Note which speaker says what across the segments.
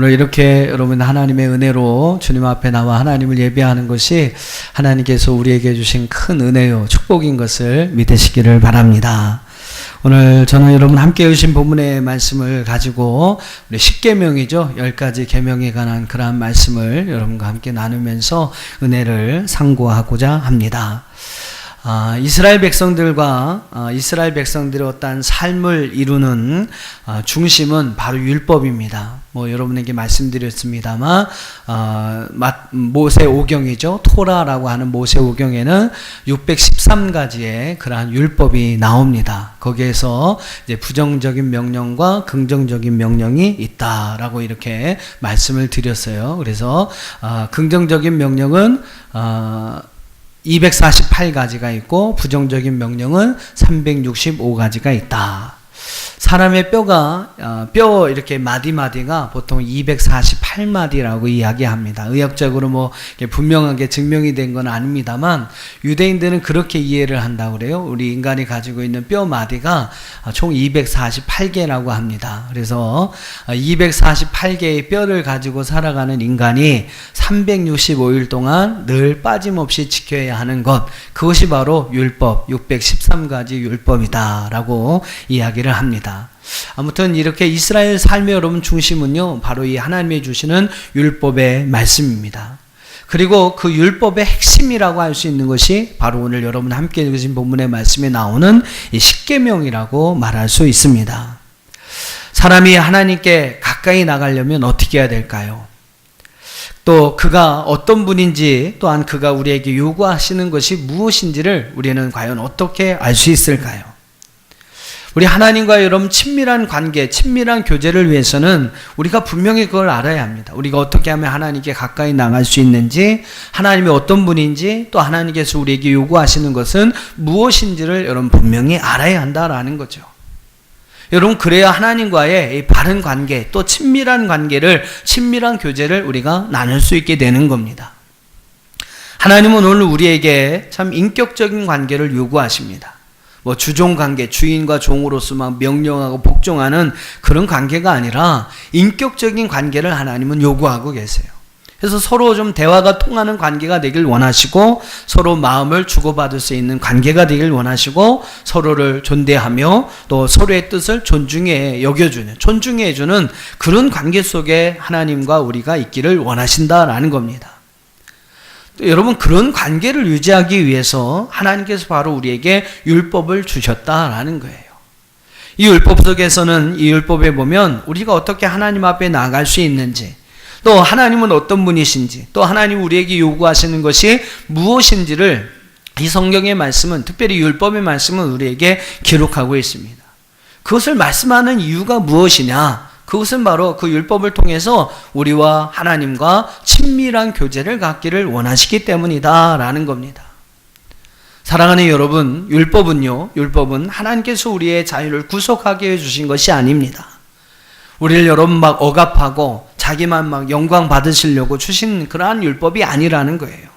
Speaker 1: 오늘 이렇게 여러분 하나님의 은혜로 주님 앞에 나와 하나님을 예배하는 것이 하나님께서 우리에게 주신 큰 은혜요 축복인 것을 믿으시기를 바랍니다. 오늘 저는 여러분 함께 해주신 본문의 말씀을 가지고 우리 10계명이죠. 10가지 계명에 관한 그러한 말씀을 여러분과 함께 나누면서 은혜를 상고하고자 합니다. 이스라엘 백성들의 어떤 삶을 이루는 중심은 바로 율법입니다. 여러분에게 말씀드렸습니다만 모세오경이죠. 토라라고 하는 모세오경에는 613가지의 그러한 율법이 나옵니다. 거기에서 이제 부정적인 명령과 긍정적인 명령이 있다라고 이렇게 말씀을 드렸어요. 그래서 긍정적인 명령은 248가지가 있고 부정적인 명령은 365가지가 있다. 사람의 뼈 이렇게 마디마디가 보통 248마디라고 이야기합니다. 의학적으로 분명하게 증명이 된 건 아닙니다만 유대인들은 그렇게 이해를 한다고 그래요. 우리 인간이 가지고 있는 뼈 마디가 총 248개라고 합니다. 그래서 248개의 뼈를 가지고 살아가는 인간이 365일 동안 늘 빠짐없이 지켜야 하는 것, 그것이 바로 율법, 613가지 율법이다라고 이야기를 합니다. 아무튼 이렇게 이스라엘 삶의 여러분 중심은요, 바로 이 하나님이 주시는 율법의 말씀입니다. 그리고 그 율법의 핵심이라고 할 수 있는 것이 바로 오늘 여러분 함께 읽으신 본문의 말씀에 나오는 이 10계명이라고 말할 수 있습니다. 사람이 하나님께 가까이 나가려면 어떻게 해야 될까요? 또 그가 어떤 분인지, 또한 그가 우리에게 요구하시는 것이 무엇인지를 우리는 과연 어떻게 알 수 있을까요? 우리 하나님과 여러분 친밀한 관계, 친밀한 교제를 위해서는 우리가 분명히 그걸 알아야 합니다. 우리가 어떻게 하면 하나님께 가까이 나갈 수 있는지, 하나님이 어떤 분인지, 또 하나님께서 우리에게 요구하시는 것은 무엇인지를 여러분 분명히 알아야 한다라는 거죠. 여러분, 그래야 하나님과의 이 바른 관계, 또 친밀한 관계를, 친밀한 교제를 우리가 나눌 수 있게 되는 겁니다. 하나님은 오늘 우리에게 참 인격적인 관계를 요구하십니다. 주종관계, 주인과 종으로서 막 명령하고 복종하는 그런 관계가 아니라 인격적인 관계를 하나님은 요구하고 계세요. 그래서 서로 좀 대화가 통하는 관계가 되길 원하시고, 서로 마음을 주고받을 수 있는 관계가 되길 원하시고, 서로를 존대하며 또 서로의 뜻을 존중해 주는 그런 관계 속에 하나님과 우리가 있기를 원하신다라는 겁니다. 여러분, 그런 관계를 유지하기 위해서 하나님께서 바로 우리에게 율법을 주셨다라는 거예요. 이 율법 속에서는, 이 율법에 보면 우리가 어떻게 하나님 앞에 나아갈 수 있는지, 또 하나님은 어떤 분이신지, 또 하나님 우리에게 요구하시는 것이 무엇인지를 이 성경의 말씀은, 특별히 율법의 말씀은 우리에게 기록하고 있습니다. 그것을 말씀하는 이유가 무엇이냐? 그것은 바로 그 율법을 통해서 우리와 하나님과 친밀한 교제를 갖기를 원하시기 때문이다라는 겁니다. 사랑하는 여러분, 율법은 하나님께서 우리의 자유를 구속하게 해주신 것이 아닙니다. 우리를 여러분 막 억압하고 자기만 막 영광 받으시려고 주신 그러한 율법이 아니라는 거예요.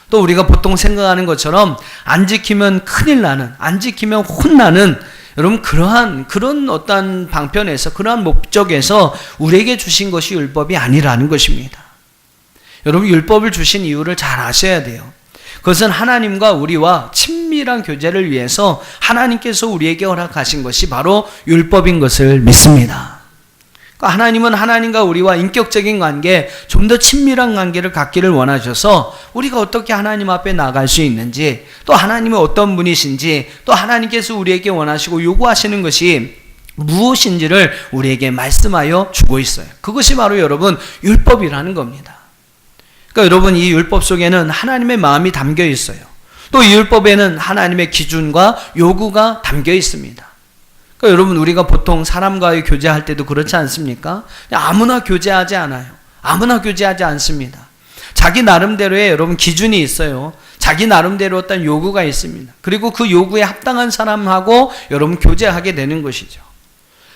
Speaker 1: 또 우리가 보통 생각하는 것처럼 안 지키면 큰일 나는, 안 지키면 혼나는, 여러분 그런 어떤 방편에서, 그러한 목적에서 우리에게 주신 것이 율법이 아니라는 것입니다. 여러분, 율법을 주신 이유를 잘 아셔야 돼요. 그것은 하나님과 우리와 친밀한 교제를 위해서 하나님께서 우리에게 허락하신 것이 바로 율법인 것을 믿습니다. 그러니까 하나님은 하나님과 우리와 인격적인 관계, 좀 더 친밀한 관계를 갖기를 원하셔서 우리가 어떻게 하나님 앞에 나갈 수 있는지, 또 하나님이 어떤 분이신지, 또 하나님께서 우리에게 원하시고 요구하시는 것이 무엇인지를 우리에게 말씀하여 주고 있어요. 그것이 바로 여러분 율법이라는 겁니다. 그러니까 여러분, 이 율법 속에는 하나님의 마음이 담겨 있어요. 또 이 율법에는 하나님의 기준과 요구가 담겨 있습니다. 그러니까 여러분, 우리가 보통 사람과의 교제할 때도 그렇지 않습니까? 아무나 교제하지 않아요. 아무나 교제하지 않습니다. 자기 나름대로의 여러분 기준이 있어요. 자기 나름대로 어떤 요구가 있습니다. 그리고 그 요구에 합당한 사람하고 여러분 교제하게 되는 것이죠.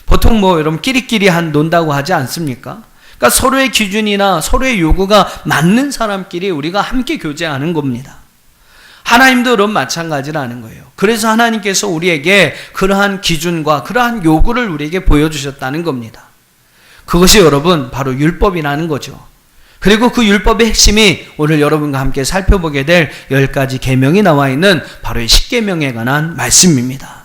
Speaker 1: 보통 여러분 끼리끼리 논다고 하지 않습니까? 그러니까 서로의 기준이나 서로의 요구가 맞는 사람끼리 우리가 함께 교제하는 겁니다. 하나님도 여러분 마찬가지라는 거예요. 그래서 하나님께서 우리에게 그러한 기준과 그러한 요구를 우리에게 보여주셨다는 겁니다. 그것이 여러분 바로 율법이라는 거죠. 그리고 그 율법의 핵심이 오늘 여러분과 함께 살펴보게 될 10가지 계명이 나와 있는 바로 이 십계명에 관한 말씀입니다.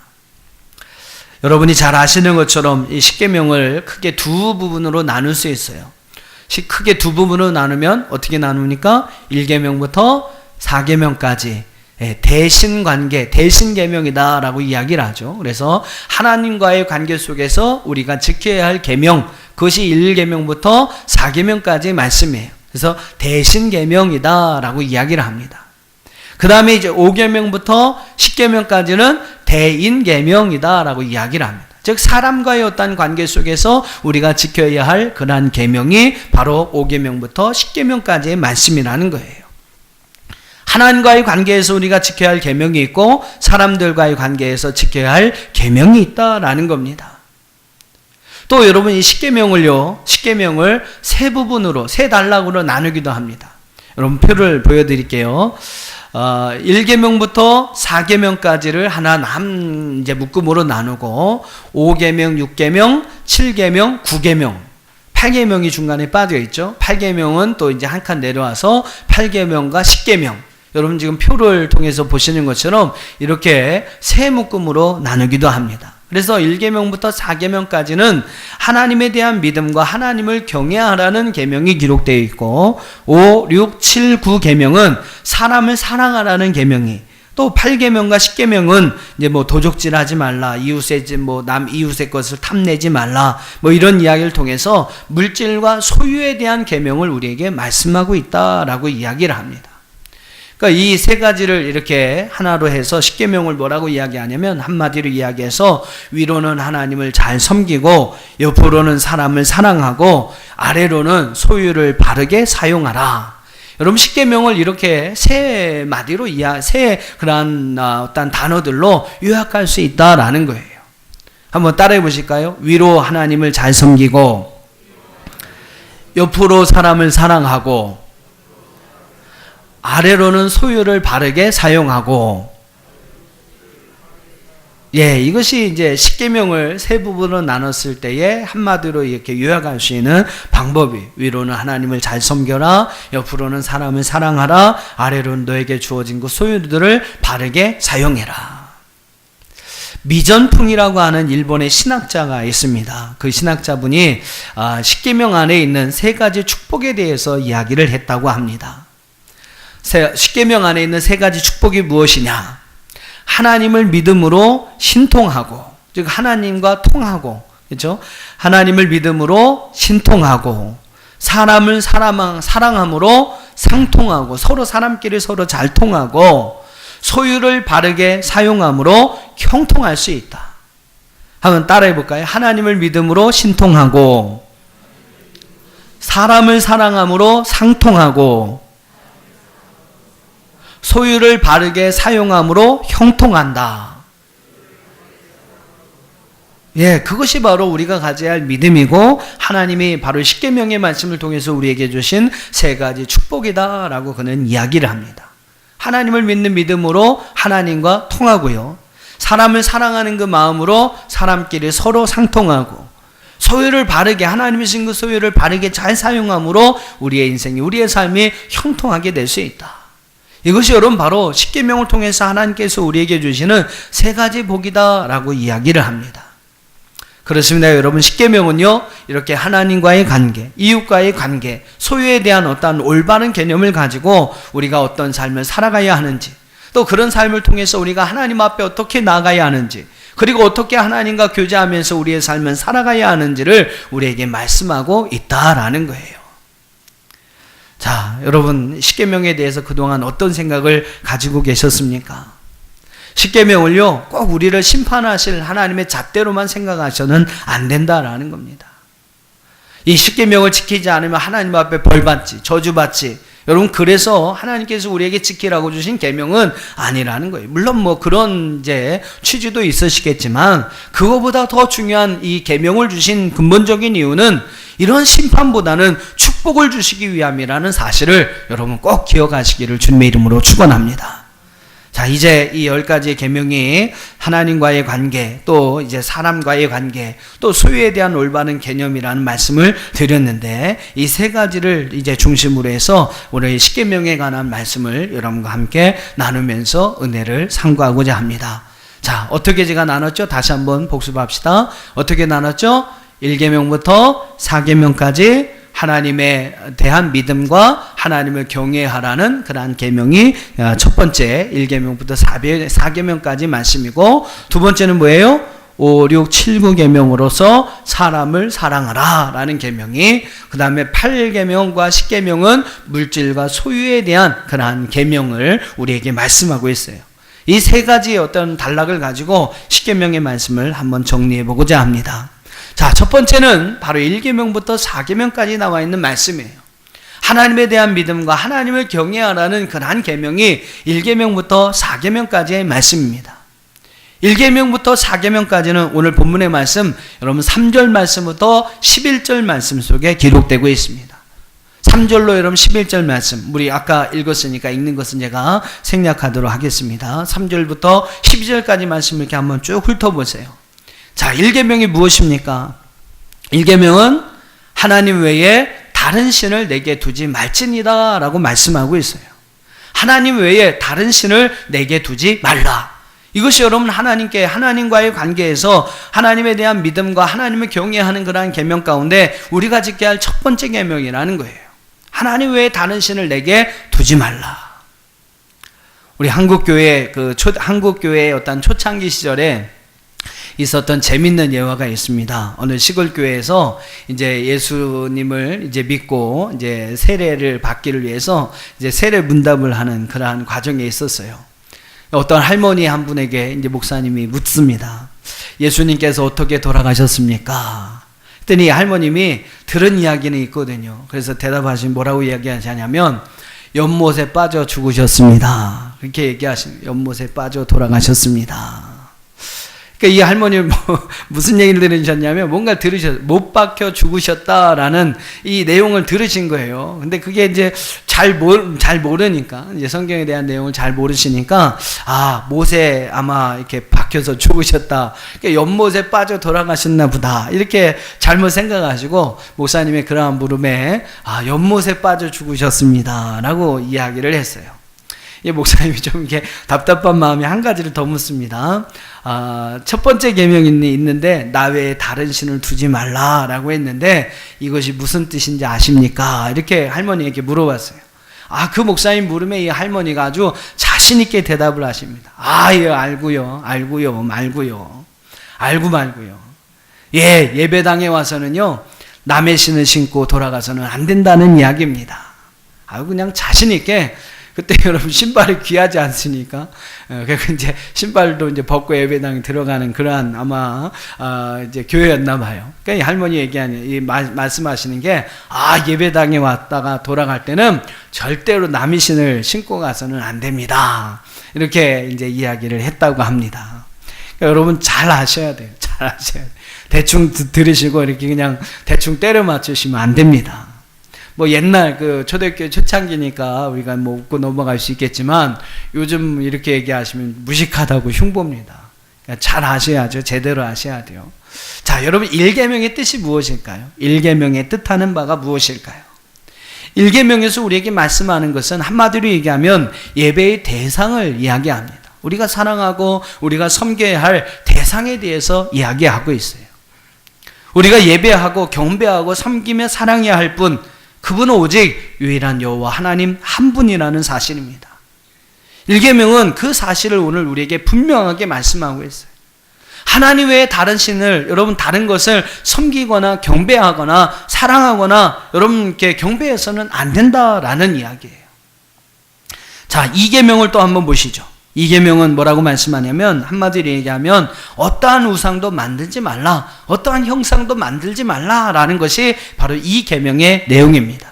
Speaker 1: 여러분이 잘 아시는 것처럼 이 십계명을 크게 두 부분으로 나눌 수 있어요. 크게 두 부분으로 나누면 어떻게 나눕니까? 1계명부터 4계명까지 대신관계, 대신계명이다라고 이야기를 하죠. 그래서 하나님과의 관계 속에서 우리가 지켜야 할 계명, 그것이 1계명부터 4계명까지 말씀이에요. 그래서 대신계명이다라고 이야기를 합니다. 그 다음에 이제 5계명부터 10계명까지는 대인계명이다라고 이야기를 합니다. 즉 사람과의 어떤 관계 속에서 우리가 지켜야 할 그러한 계명이 바로 5계명부터 10계명까지의 말씀이라는 거예요. 하나님과의 관계에서 우리가 지켜야 할 계명이 있고 사람들과의 관계에서 지켜야 할 계명이 있다라는 겁니다. 또 여러분 이 십계명을 세 부분으로, 세 단락으로 나누기도 합니다. 여러분 표를 보여드릴게요. 1계명부터 4계명까지를 하나 이제 묶음으로 나누고 5계명, 6계명, 7계명, 9계명, 8계명이 중간에 빠져 있죠. 8계명은 또 이제 한 칸 내려와서 8계명과 10계명. 여러분 지금 표를 통해서 보시는 것처럼 이렇게 세 묶음으로 나누기도 합니다. 그래서 1계명부터 4계명까지는 하나님에 대한 믿음과 하나님을 경외하라는 계명이 기록되어 있고 5, 6, 7, 9계명은 사람을 사랑하라는 계명이, 또 8계명과 10계명은 이제 뭐 도적질하지 말라, 남 이웃의 것을 탐내지 말라, 뭐 이런 이야기를 통해서 물질과 소유에 대한 계명을 우리에게 말씀하고 있다라고 이야기를 합니다. 그러니까 이 세 가지를 이렇게 하나로 해서 십계명을 뭐라고 이야기하냐면 한마디로 이야기해서 위로는 하나님을 잘 섬기고 옆으로는 사람을 사랑하고 아래로는 소유를 바르게 사용하라. 여러분 십계명을 이렇게 세 마디로 세 그러한 어떤 단어들로 요약할 수 있다라는 거예요. 한번 따라해 보실까요? 위로 하나님을 잘 섬기고 옆으로 사람을 사랑하고 아래로는 소유를 바르게 사용하고, 이것이 이제 십계명을 세 부분으로 나눴을 때에 한마디로 이렇게 요약할 수 있는 방법이, 위로는 하나님을 잘 섬겨라, 옆으로는 사람을 사랑하라, 아래로는 너에게 주어진 그 소유들을 바르게 사용해라. 미전풍이라고 하는 일본의 신학자가 있습니다. 그 신학자분이 십계명 안에 있는 세 가지 축복에 대해서 이야기를 했다고 합니다. 십계명 안에 있는 세 가지 축복이 무엇이냐? 하나님을 믿음으로 신통하고, 즉 하나님과 통하고, 그렇죠? 하나님을 믿음으로 신통하고, 사람을 사랑함으로 상통하고, 서로 사람끼리 서로 잘 통하고, 소유를 바르게 사용함으로 형통할 수 있다. 한번 따라해 볼까요? 하나님을 믿음으로 신통하고, 사람을 사랑함으로 상통하고, 소유를 바르게 사용함으로 형통한다. 그것이 바로 우리가 가져야 할 믿음이고 하나님이 바로 십계명의 말씀을 통해서 우리에게 주신 세 가지 축복이다라고 그는 이야기를 합니다. 하나님을 믿는 믿음으로 하나님과 통하고요. 사람을 사랑하는 그 마음으로 사람끼리 서로 상통하고, 소유를 바르게, 하나님이 주신 그 소유를 바르게 잘 사용함으로 우리의 인생이, 우리의 삶이 형통하게 될 수 있다. 이것이 여러분 바로 십계명을 통해서 하나님께서 우리에게 주시는 세 가지 복이다라고 이야기를 합니다. 그렇습니다. 여러분 십계명은요 이렇게 하나님과의 관계, 이웃과의 관계, 소유에 대한 어떤 올바른 개념을 가지고 우리가 어떤 삶을 살아가야 하는지, 또 그런 삶을 통해서 우리가 하나님 앞에 어떻게 나아가야 하는지, 그리고 어떻게 하나님과 교제하면서 우리의 삶을 살아가야 하는지를 우리에게 말씀하고 있다라는 거예요. 자, 여러분 십계명에 대해서 그동안 어떤 생각을 가지고 계셨습니까? 십계명을요 꼭 우리를 심판하실 하나님의 잣대로만 생각하셔는 안 된다라는 겁니다. 이 십계명을 지키지 않으면 하나님 앞에 벌받지, 저주받지. 여러분 그래서 하나님께서 우리에게 지키라고 주신 계명은 아니라는 거예요. 물론 뭐 그런 이제 취지도 있으시겠지만 그거보다 더 중요한 이 계명을 주신 근본적인 이유는 이런 심판보다는 축복을 주시기 위함이라는 사실을 여러분 꼭 기억하시기를 주님의 이름으로 축원합니다. 자, 이제 이 10가지의 계명이 하나님과의 관계, 또 이제 사람과의 관계, 또 소유에 대한 올바른 개념이라는 말씀을 드렸는데, 이 3가지를 이제 중심으로 해서 오늘 10계명에 관한 말씀을 여러분과 함께 나누면서 은혜를 상고하고자 합니다. 자, 어떻게 제가 나눴죠? 다시 한번 복습합시다. 어떻게 나눴죠? 1계명부터 4계명까지 하나님에 대한 믿음과 하나님을 경외하라는 그러한 계명이 첫 번째 1계명부터 4계명까지 말씀이고, 두 번째는 뭐예요? 5, 6, 7, 9계명으로서 사람을 사랑하라 라는 계명이, 그 다음에 8계명과 10계명은 물질과 소유에 대한 그러한 계명을 우리에게 말씀하고 있어요. 이 3가지의 어떤 단락을 가지고 10계명의 말씀을 한번 정리해 보고자 합니다. 자, 첫 번째는 바로 1계명부터 4계명까지 나와 있는 말씀이에요. 하나님에 대한 믿음과 하나님을 경외하라는 그러한 계명이 1계명부터 4계명까지의 말씀입니다. 1계명부터 4계명까지는 오늘 본문의 말씀, 여러분 3절 말씀부터 11절 말씀 속에 기록되고 있습니다. 3절로 여러분 11절 말씀, 우리 아까 읽었으니까 읽는 것은 제가 생략하도록 하겠습니다. 3절부터 12절까지 말씀 이렇게 한번 쭉 훑어보세요. 자, 1계명이 무엇입니까? 1계명은 하나님 외에 다른 신을 내게 두지 말지니라 라고 말씀하고 있어요. 하나님 외에 다른 신을 내게 두지 말라. 이것이 여러분 하나님과의 관계에서 하나님에 대한 믿음과 하나님을 경외하는 그러한 계명 가운데 우리가 지켜야 할 첫 번째 계명이라는 거예요. 하나님 외에 다른 신을 내게 두지 말라. 우리 한국교회의 어떤 초창기 시절에 있었던 재밌는 예화가 있습니다. 어느 시골교회에서 이제 예수님을 이제 믿고 이제 세례를 받기를 위해서 이제 세례 문답을 하는 그러한 과정에 있었어요. 어떤 할머니 한 분에게 이제 목사님이 묻습니다. 예수님께서 어떻게 돌아가셨습니까? 그랬더니 할머님이 들은 이야기는 있거든요. 그래서 대답하신 뭐라고 이야기하냐면 연못에 빠져 죽으셨습니다. 그렇게 얘기하십니다. 연못에 빠져 돌아가셨습니다. 그러니까 이 할머니는 무슨 얘기를 들으셨냐면 뭔가 못 박혀 죽으셨다라는 이 내용을 들으신 거예요. 근데 그게 이제 잘 모르니까, 이제 성경에 대한 내용을 잘 모르시니까, 못에 아마 이렇게 박혀서 죽으셨다. 그러니까 연못에 빠져 돌아가셨나 보다. 이렇게 잘못 생각하시고, 목사님의 그러한 물음에, 연못에 빠져 죽으셨습니다. 라고 이야기를 했어요. 이 목사님이 좀 이렇게 답답한 마음에 한 가지를 더 묻습니다. 첫 번째 계명이 있는데 나 외에 다른 신을 두지 말라라고 했는데 이것이 무슨 뜻인지 아십니까? 이렇게 할머니에게 물어봤어요. 그 목사님 물음에 이 할머니가 아주 자신 있게 대답을 하십니다. 예, 알고요. 알고 말고요. 예, 예배당에 와서는요 남의 신을 신고 돌아가서는 안 된다는 이야기입니다. 그냥 자신 있게. 그때 여러분 신발이 귀하지 않습니까? 그래서 이제 신발도 이제 벗고 예배당에 들어가는 그러한 아마 이제 교회였나 봐요. 그러니까 이 할머니 얘기하는 말씀하시는 게 예배당에 왔다가 돌아갈 때는 절대로 남의 신을 신고 가서는 안 됩니다. 이렇게 이제 이야기를 했다고 합니다. 그러니까 여러분 잘 아셔야 돼요. 잘 아셔야 돼요. 대충 들으시고 이렇게 그냥 대충 때려 맞추시면 안 됩니다. 옛날 초대교회 초창기니까 우리가 웃고 넘어갈 수 있겠지만 요즘 이렇게 얘기하시면 무식하다고 흉보입니다. 그러니까 잘 아셔야죠. 제대로 아셔야 돼요. 자, 여러분 1계명의 뜻이 무엇일까요? 1계명의 뜻하는 바가 무엇일까요? 1계명에서 우리에게 말씀하는 것은 한마디로 얘기하면 예배의 대상을 이야기합니다. 우리가 사랑하고 우리가 섬겨야 할 대상에 대해서 이야기하고 있어요. 우리가 예배하고 경배하고 섬기며 사랑해야 할 분, 그분은 오직 유일한 여호와 하나님 한 분이라는 사실입니다. 1계명은 그 사실을 오늘 우리에게 분명하게 말씀하고 있어요. 하나님 외에 다른 신을, 여러분 다른 것을 섬기거나 경배하거나 사랑하거나 여러분께 경배해서는 안 된다라는 이야기예요. 자, 2계명을 또 한번 보시죠. 2계명은 뭐라고 말씀하냐면 한마디로 얘기하면 어떠한 우상도 만들지 말라, 어떠한 형상도 만들지 말라라는 것이 바로 이 계명의 내용입니다.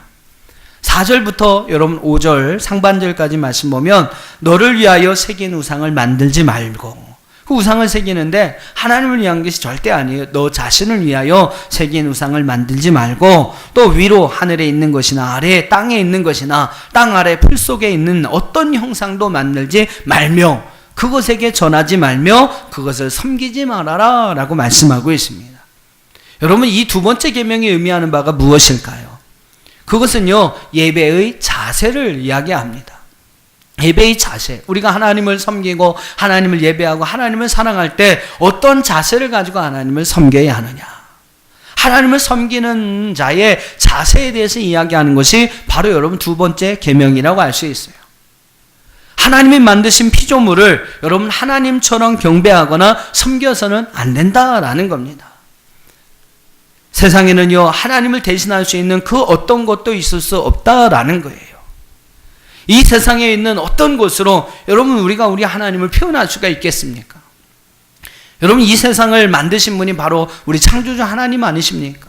Speaker 1: 4절부터 여러분 5절 상반절까지 말씀 보면 너를 위하여 새긴 우상을 만들지 말고 그 우상을 새기는데 하나님을 위한 것이 절대 아니에요. 너 자신을 위하여 새긴 우상을 만들지 말고, 또 위로 하늘에 있는 것이나 아래에 땅에 있는 것이나 땅 아래 풀 속에 있는 어떤 형상도 만들지 말며 그것에게 전하지 말며 그것을 섬기지 말아라 라고 말씀하고 있습니다. 여러분, 이 두 번째 계명이 의미하는 바가 무엇일까요? 그것은요, 예배의 자세를 이야기합니다. 예배의 자세, 우리가 하나님을 섬기고 하나님을 예배하고 하나님을 사랑할 때 어떤 자세를 가지고 하나님을 섬겨야 하느냐, 하나님을 섬기는 자의 자세에 대해서 이야기하는 것이 바로 여러분 두 번째 계명이라고 할 수 있어요. 하나님이 만드신 피조물을 여러분 하나님처럼 경배하거나 섬겨서는 안 된다라는 겁니다. 세상에는요, 하나님을 대신할 수 있는 그 어떤 것도 있을 수 없다라는 거예요. 이 세상에 있는 어떤 것으로 여러분 우리가 우리 하나님을 표현할 수가 있겠습니까? 여러분, 이 세상을 만드신 분이 바로 우리 창조주 하나님 아니십니까?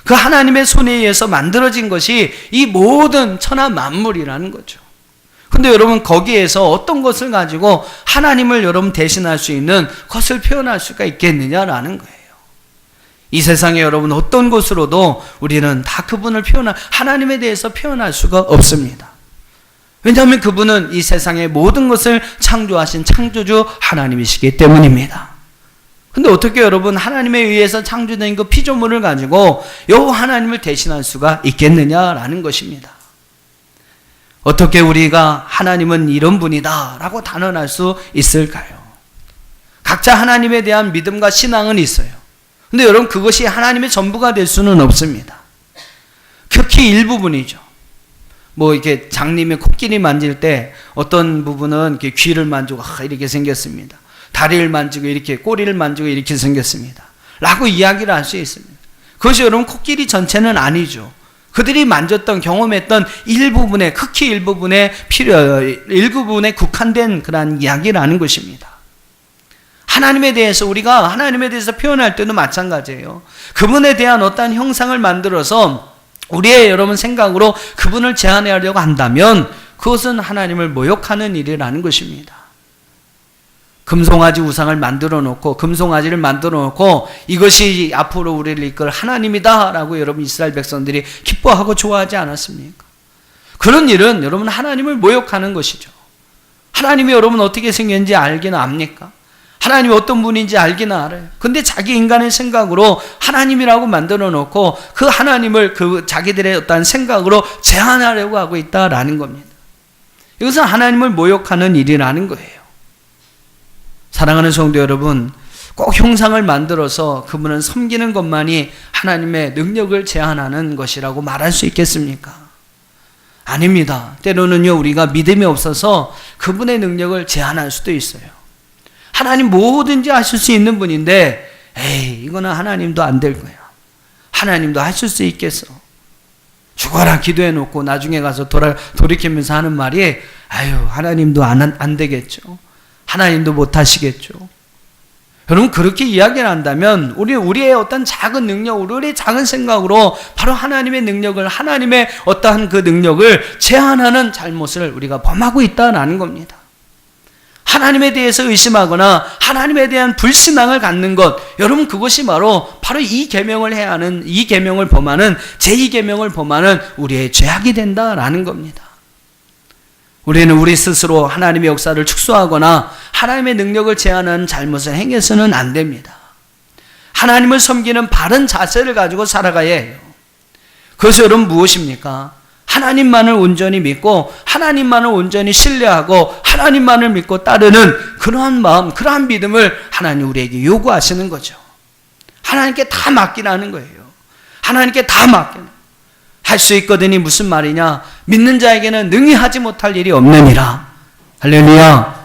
Speaker 1: 그 하나님의 손에 의해서 만들어진 것이 이 모든 천하 만물이라는 거죠. 근데 여러분, 거기에서 어떤 것을 가지고 하나님을 여러분 대신할 수 있는 것을 표현할 수가 있겠느냐라는 거예요. 이 세상에 여러분 어떤 것으로도 우리는 다 그분을 하나님에 대해서 표현할 수가 없습니다. 왜냐하면 그분은 이 세상의 모든 것을 창조하신 창조주 하나님이시기 때문입니다. 근데 어떻게 여러분 하나님에 의해서 창조된 그 피조물을 가지고 여호와 하나님을 대신할 수가 있겠느냐라는 것입니다. 어떻게 우리가 하나님은 이런 분이다 라고 단언할 수 있을까요? 각자 하나님에 대한 믿음과 신앙은 있어요. 근데 여러분, 그것이 하나님의 전부가 될 수는 없습니다. 극히 일부분이죠. 뭐 이렇게 장님이 코끼리 만질 때 어떤 부분은 이렇게 귀를 만지고 이렇게 생겼습니다. 다리를 만지고 이렇게, 꼬리를 만지고 이렇게 생겼습니다. 라고 이야기를 할 수 있습니다. 그것이 여러분 코끼리 전체는 아니죠. 그들이 만졌던, 경험했던 일부분의, 극히 일부분에 일부분에 국한된 그러한 이야기라는 것입니다. 하나님에 대해서, 우리가 하나님에 대해서 표현할 때도 마찬가지예요. 그분에 대한 어떠한 형상을 만들어서 우리의 여러분 생각으로 그분을 제한하려고 한다면 그것은 하나님을 모욕하는 일이라는 것입니다. 금송아지 우상을 만들어 놓고, 금송아지를 만들어 놓고 이것이 앞으로 우리를 이끌 하나님이다 라고 여러분 이스라엘 백성들이 기뻐하고 좋아하지 않았습니까? 그런 일은 여러분 하나님을 모욕하는 것이죠. 하나님이 여러분 어떻게 생겼는지 알기나 압니까? 하나님이 어떤 분인지 알기나 알아요. 근데 자기 인간의 생각으로 하나님이라고 만들어 놓고 그 하나님을 그 자기들의 어떤 생각으로 제한하려고 하고 있다라는 겁니다. 이것은 하나님을 모욕하는 일이라는 거예요. 사랑하는 성도 여러분, 꼭 형상을 만들어서 그분을 섬기는 것만이 하나님의 능력을 제한하는 것이라고 말할 수 있겠습니까? 아닙니다. 때로는요, 우리가 믿음이 없어서 그분의 능력을 제한할 수도 있어요. 하나님 뭐든지 하실 수 있는 분인데, 에이, 이거는 하나님도 안 될 거야. 하나님도 하실 수 있겠어. 죽어라 기도해놓고 나중에 가서 돌이키면서 하는 말이, 아유, 하나님도 안 되겠죠. 하나님도 못 하시겠죠. 여러분, 그렇게 이야기를 한다면 우리의 어떤 작은 능력, 우리의 작은 생각으로 바로 하나님의 능력을, 하나님의 어떠한 그 능력을 제한하는 잘못을 우리가 범하고 있다는 겁니다. 하나님에 대해서 의심하거나 하나님에 대한 불신앙을 갖는 것, 여러분 그것이 바로 이 계명을 해야 하는, 이 계명을 범하는, 제2계명을 범하는 우리의 죄악이 된다라는 겁니다. 우리는 우리 스스로 하나님의 역사를 축소하거나 하나님의 능력을 제한하는 잘못을 행해서는 안 됩니다. 하나님을 섬기는 바른 자세를 가지고 살아가야 해요. 그것이 여러분 무엇입니까? 하나님만을 온전히 믿고 하나님만을 온전히 신뢰하고 하나님만을 믿고 따르는 그러한 마음, 그러한 믿음을 하나님 우리에게 요구하시는 거죠. 하나님께 다 맡기라는 거예요. 하나님께 다 맡기는. 할 수 있거든이 무슨 말이냐? 믿는 자에게는 능히 하지 못할 일이 없느니라. 할렐루야.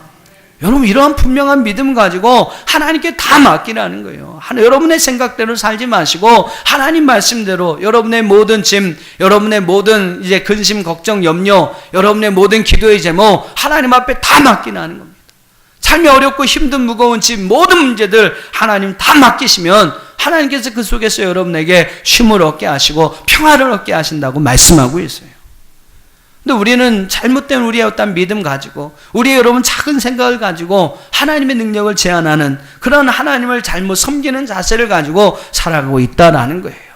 Speaker 1: 여러분, 이러한 분명한 믿음 가지고 하나님께 다 맡기라는 거예요. 여러분의 생각대로 살지 마시고 하나님 말씀대로 여러분의 모든 짐, 여러분의 모든 이제 근심, 걱정, 염려, 여러분의 모든 기도의 제목 하나님 앞에 다 맡기라는 겁니다. 삶이 어렵고 힘든 무거운 짐, 모든 문제들 하나님 다 맡기시면 하나님께서 그 속에서 여러분에게 쉼을 얻게 하시고 평화를 얻게 하신다고 말씀하고 있어요. 근데 우리는 잘못된 우리의 어떤 믿음 가지고 우리의 여러분 작은 생각을 가지고 하나님의 능력을 제한하는 그런 하나님을 잘못 섬기는 자세를 가지고 살아가고 있다라는 거예요.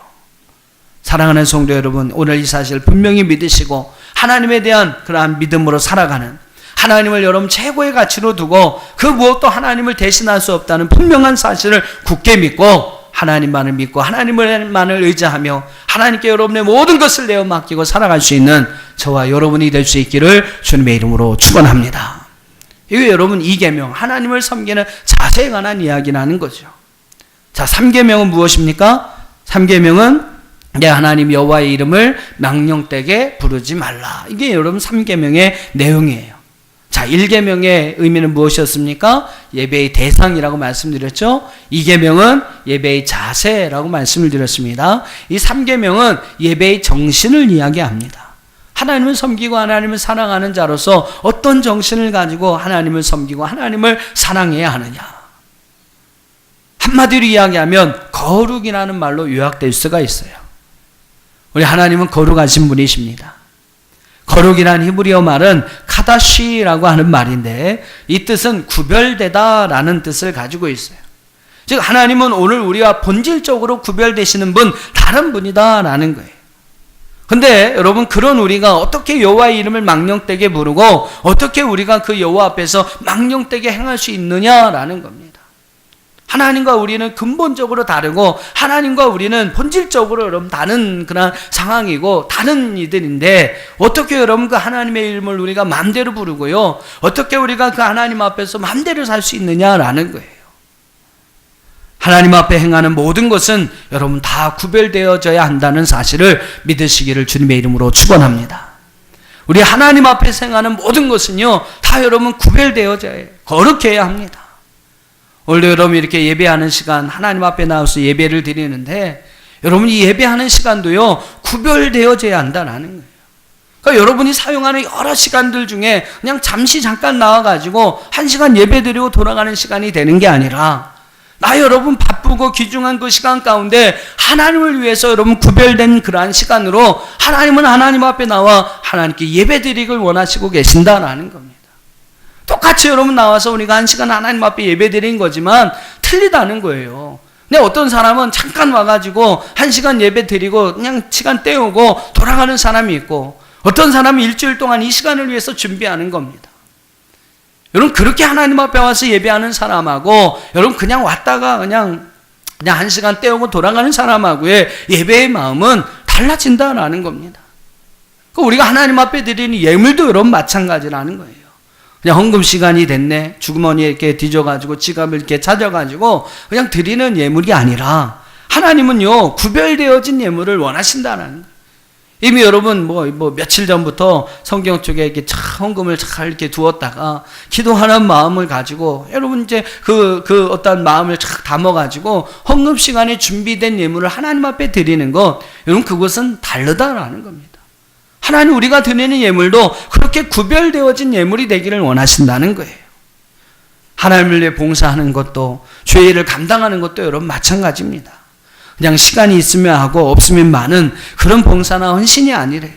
Speaker 1: 사랑하는 성도 여러분, 오늘 이 사실을 분명히 믿으시고 하나님에 대한 그러한 믿음으로 살아가는, 하나님을 여러분 최고의 가치로 두고 그 무엇도 하나님을 대신할 수 없다는 분명한 사실을 굳게 믿고 하나님만을 믿고 하나님만을 의지하며 하나님께 여러분의 모든 것을 내어 맡기고 살아갈 수 있는 저와 여러분이 될 수 있기를 주님의 이름으로 축원합니다. 이게 여러분 2계명, 하나님을 섬기는 자세에 관한 이야기라는 거죠. 자, 3계명은 무엇입니까? 3계명은 내 하나님 여호와의 이름을 망령되게 부르지 말라. 이게 여러분 3계명의 내용이에요. 자, 1계명의 의미는 무엇이었습니까? 예배의 대상이라고 말씀드렸죠. 2계명은 예배의 자세라고 말씀을 드렸습니다. 이 3계명은 예배의 정신을 이야기합니다. 하나님을 섬기고 하나님을 사랑하는 자로서 어떤 정신을 가지고 하나님을 섬기고 하나님을 사랑해야 하느냐. 한마디로 이야기하면 거룩이라는 말로 요약될 수가 있어요. 우리 하나님은 거룩하신 분이십니다. 거룩이라는 히브리어 말은 카다시라고 하는 말인데 이 뜻은 구별되다라는 뜻을 가지고 있어요. 즉 하나님은 오늘 우리와 본질적으로 구별되시는 분, 다른 분이다라는 거예요. 근데 여러분, 그런 우리가 어떻게 여호와의 이름을 망령되게 부르고 어떻게 우리가 그 여호와 앞에서 망령되게 행할 수 있느냐라는 겁니다. 하나님과 우리는 근본적으로 다르고 하나님과 우리는 본질적으로 여러분 다른 그런 상황이고 다른 이들인데 어떻게 여러분 그 하나님의 이름을 우리가 마음대로 부르고요, 어떻게 우리가 그 하나님 앞에서 마음대로 살 수 있느냐라는 거예요. 하나님 앞에 행하는 모든 것은 여러분 다 구별되어져야 한다는 사실을 믿으시기를 주님의 이름으로 축원합니다. 우리 하나님 앞에 행하는 모든 것은요 다 여러분 구별되어져야 해요. 거룩해야 합니다. 오늘도 여러분 이렇게 예배하는 시간, 하나님 앞에 나와서 예배를 드리는데 여러분 이 예배하는 시간도요 구별되어져야 한다는 거예요. 그러니까 여러분이 사용하는 여러 시간들 중에 그냥 잠시 잠깐 나와가지고 1시간 예배 드리고 돌아가는 시간이 되는 게 아니라 나 여러분 바쁘고 귀중한 그 시간 가운데 하나님을 위해서 여러분 구별된 그러한 시간으로 하나님은 하나님 앞에 나와 하나님께 예배 드리길 원하시고 계신다라는 겁니다. 똑같이 여러분 나와서 우리가 1시간 하나님 앞에 예배 드린 거지만 틀리다는 거예요. 근데 어떤 사람은 잠깐 와가지고 1시간 예배 드리고 그냥 시간 때우고 돌아가는 사람이 있고 어떤 사람은 일주일 동안 이 시간을 위해서 준비하는 겁니다. 여러분 그렇게 하나님 앞에 와서 예배하는 사람하고 여러분 그냥 왔다가 그냥 1시간 때우고 돌아가는 사람하고의 예배의 마음은 달라진다라는 겁니다. 우리가 하나님 앞에 드리는 예물도 여러분 마찬가지라는 거예요. 그냥 헌금 시간이 됐네, 주머니에 이렇게 뒤져가지고 지갑을 이렇게 찾아가지고 그냥 드리는 예물이 아니라 하나님은요 구별되어진 예물을 원하신다는 거예요. 이미 여러분 뭐 며칠 전부터 성경 쪽에 이렇게 헌금을 잘 이렇게 두었다가 기도하는 마음을 가지고 여러분 이제 그 어떤 마음을 쫙 담아가지고 헌금 시간에 준비된 예물을 하나님 앞에 드리는 것, 여러분 그것은 다르다라는 겁니다. 하나님 우리가 드리는 예물도 그렇게 구별되어진 예물이 되기를 원하신다는 거예요. 하나님을 위해 봉사하는 것도 주의 일을 감당하는 것도 여러분 마찬가지입니다. 그냥 시간이 있으면 하고 없으면 많은 그런 봉사나 헌신이 아니래요.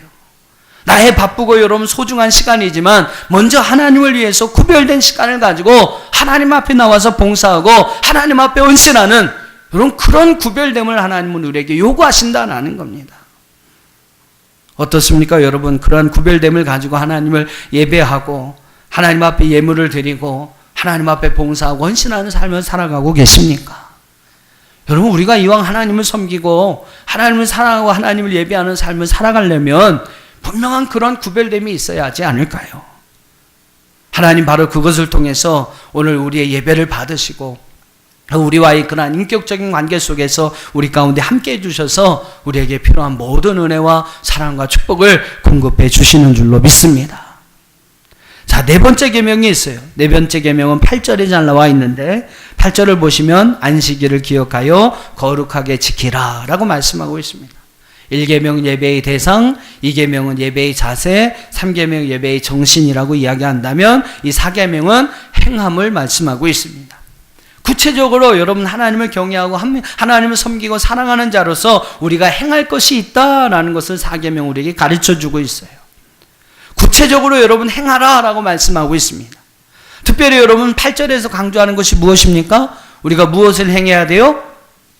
Speaker 1: 나의 바쁘고 여러분 소중한 시간이지만 먼저 하나님을 위해서 구별된 시간을 가지고 하나님 앞에 나와서 봉사하고 하나님 앞에 헌신하는 여러분 그런 구별됨을 하나님은 우리에게 요구하신다는 겁니다. 어떻습니까 여러분? 그러한 구별됨을 가지고 하나님을 예배하고 하나님 앞에 예물을 드리고 하나님 앞에 봉사하고 헌신하는 삶을 살아가고 계십니까? 여러분 우리가 이왕 하나님을 섬기고 하나님을 사랑하고 하나님을 예배하는 삶을 살아가려면 분명한 그런 구별됨이 있어야 하지 않을까요? 하나님 바로 그것을 통해서 오늘 우리의 예배를 받으시고 우리와의 그러한 인격적인 관계 속에서 우리 가운데 함께 해주셔서 우리에게 필요한 모든 은혜와 사랑과 축복을 공급해 주시는 줄로 믿습니다. 자, 네 번째 계명이 있어요. 네 번째 계명은 8절에 잘 나와 있는데 8절을 보시면 안식일을 기억하여 거룩하게 지키라 라고 말씀하고 있습니다. 1계명 예배의 대상, 2계명은 예배의 자세, 3계명 예배의 정신이라고 이야기한다면 이 4계명은 행함을 말씀하고 있습니다. 구체적으로 여러분 하나님을 경외하고 하나님을 섬기고 사랑하는 자로서 우리가 행할 것이 있다라는 것을 4계명 우리에게 가르쳐주고 있어요. 구체적으로 여러분 행하라 라고 말씀하고 있습니다. 특별히 여러분 8절에서 강조하는 것이 무엇입니까? 우리가 무엇을 행해야 돼요?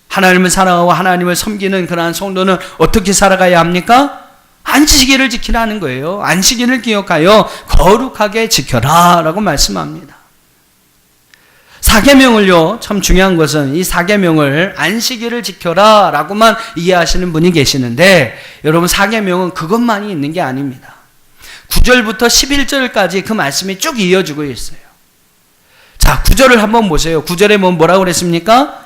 Speaker 1: 하나님을 사랑하고 하나님을 섬기는 그러한 성도는 어떻게 살아가야 합니까? 안식일을 지키라는 거예요. 안식일을 기억하여 거룩하게 지켜라 라고 말씀합니다. 사계명을요, 참 중요한 것은 이 사계명을 안식일을 지켜라 라고만 이해하시는 분이 계시는데, 여러분 사계명은 그것만이 있는 게 아닙니다. 9절부터 11절까지 그 말씀이 쭉 이어지고 있어요. 자, 9절을 한번 보세요. 9절에 뭐라고 그랬습니까?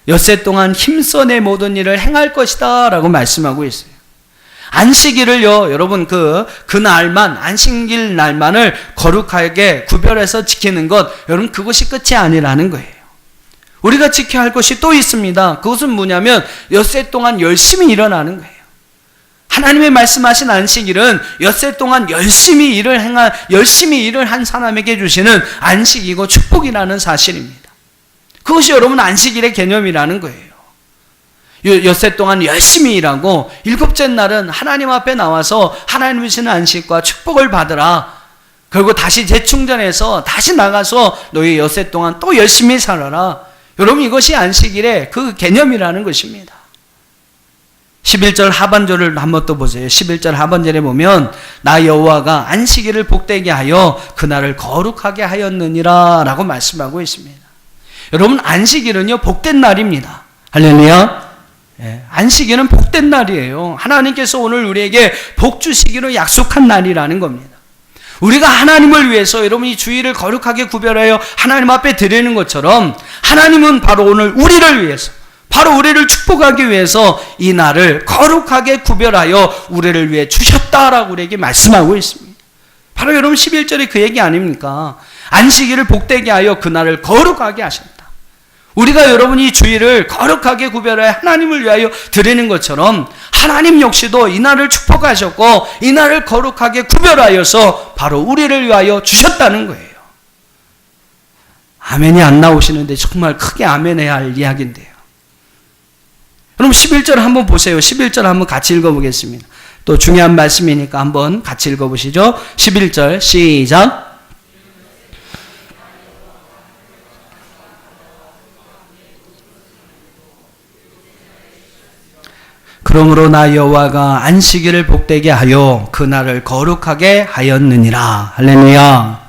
Speaker 1: 엿새 동안 힘써 내 모든 일을 행할 것이다 라고 말씀하고 있어요. 안식일을요, 여러분 그 날만, 안식일 날만을 거룩하게 구별해서 지키는 것, 여러분 그것이 끝이 아니라는 거예요. 우리가 지켜야 할 것이 또 있습니다. 그것은 뭐냐면 엿새 동안 열심히 일어나는 거예요. 하나님의 말씀하신 안식일은 엿새 동안 열심히 일을 한 사람에게 주시는 안식이고 축복이라는 사실입니다. 그것이 여러분 안식일의 개념이라는 거예요. 엿새 동안 열심히 일하고 일곱째 날은 하나님 앞에 나와서 하나님 주시는 안식과 축복을 받으라. 그리고 다시 재충전해서 다시 나가서 너희 엿새 동안 또 열심히 살아라. 여러분 이것이 안식일의 그 개념이라는 것입니다. 11절 하반절을 한번 또 보세요. 11절 하반절에 보면 나 여호와가 안식일을 복되게 하여 그날을 거룩하게 하였느니라 라고 말씀하고 있습니다. 여러분 안식일은요 복된 날입니다. 할렐루야. 안식일은 복된 날이에요. 하나님께서 오늘 우리에게 복 주시기로 약속한 날이라는 겁니다. 우리가 하나님을 위해서 여러분 이 주일을 거룩하게 구별하여 하나님 앞에 드리는 것처럼 하나님은 바로 오늘 우리를 위해서, 바로 우리를 축복하기 위해서 이 날을 거룩하게 구별하여 우리를 위해 주셨다라고 우리에게 말씀하고 있습니다. 바로 여러분 11절에 그 얘기 아닙니까? 안식일을 복되게 하여 그날을 거룩하게 하셨다. 우리가 여러분이 주일을 거룩하게 구별하여 하나님을 위하여 드리는 것처럼 하나님 역시도 이 날을 축복하셨고 이 날을 거룩하게 구별하여서 바로 우리를 위하여 주셨다는 거예요. 아멘이 안 나오시는데 정말 크게 아멘해야 할 이야기인데요. 여러분 11절 한번 보세요. 11절 한번 같이 읽어보겠습니다. 또 중요한 말씀이니까 한번 같이 읽어보시죠. 11절 시작. 그러므로 나 여호와가 안식일을 복되게 하여 그날을 거룩하게 하였느니라. 할렐루야.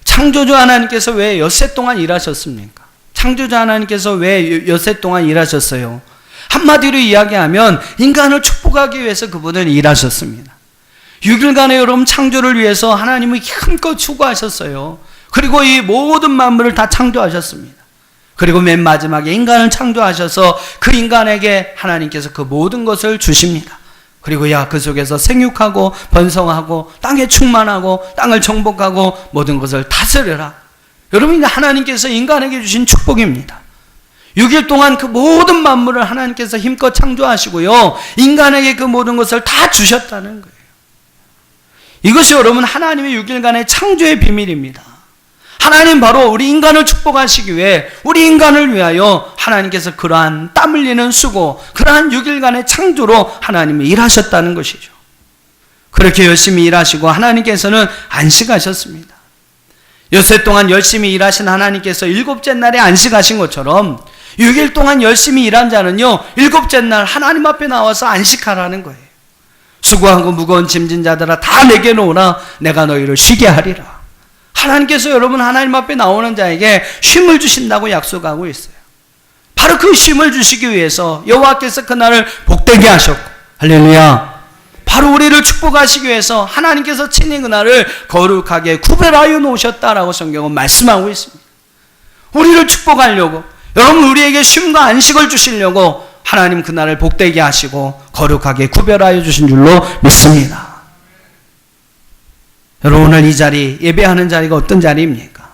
Speaker 1: 창조주 하나님께서 왜 엿새 동안 일하셨습니까? 창조주 하나님께서 왜 엿새 동안 일하셨어요? 한마디로 이야기하면 인간을 축복하기 위해서 그분은 일하셨습니다. 6일간의 여러분 창조를 위해서 하나님이 힘껏 수고하셨어요. 그리고 이 모든 만물을 다 창조하셨습니다. 그리고 맨 마지막에 인간을 창조하셔서 그 인간에게 하나님께서 그 모든 것을 주십니다. 그리고 그 속에서 생육하고 번성하고 땅에 충만하고 땅을 정복하고 모든 것을 다스려라. 여러분 하나님께서 인간에게 주신 축복입니다. 6일 동안 그 모든 만물을 하나님께서 힘껏 창조하시고요. 인간에게 그 모든 것을 다 주셨다는 거예요. 이것이 여러분 하나님의 6일간의 창조의 비밀입니다. 하나님 바로 우리 인간을 축복하시기 위해 우리 인간을 위하여 하나님께서 그러한 땀 흘리는 수고, 그러한 6일간의 창조로 하나님이 일하셨다는 것이죠. 그렇게 열심히 일하시고 하나님께서는 안식하셨습니다. 엿새 동안 열심히 일하신 하나님께서 일곱째 날에 안식하신 것처럼 6일 동안 열심히 일한 자는요 7째 날 하나님 앞에 나와서 안식하라는 거예요. 수고하고 무거운 짐진 자들아 다 내게 놓으라. 내가 너희를 쉬게 하리라. 하나님께서 여러분 하나님 앞에 나오는 자에게 쉼을 주신다고 약속하고 있어요. 바로 그 쉼을 주시기 위해서 여호와께서 그날을 복되게 하셨고, 할렐루야, 바로 우리를 축복하시기 위해서 하나님께서 친히 그날을 거룩하게 구별하여 놓으셨다라고 성경은 말씀하고 있습니다. 우리를 축복하려고, 여러분 우리에게 쉼과 안식을 주시려고 하나님 그날을 복되게 하시고 거룩하게 구별하여 주신 줄로 믿습니다. 여러분 오늘 이 자리, 예배하는 자리가 어떤 자리입니까?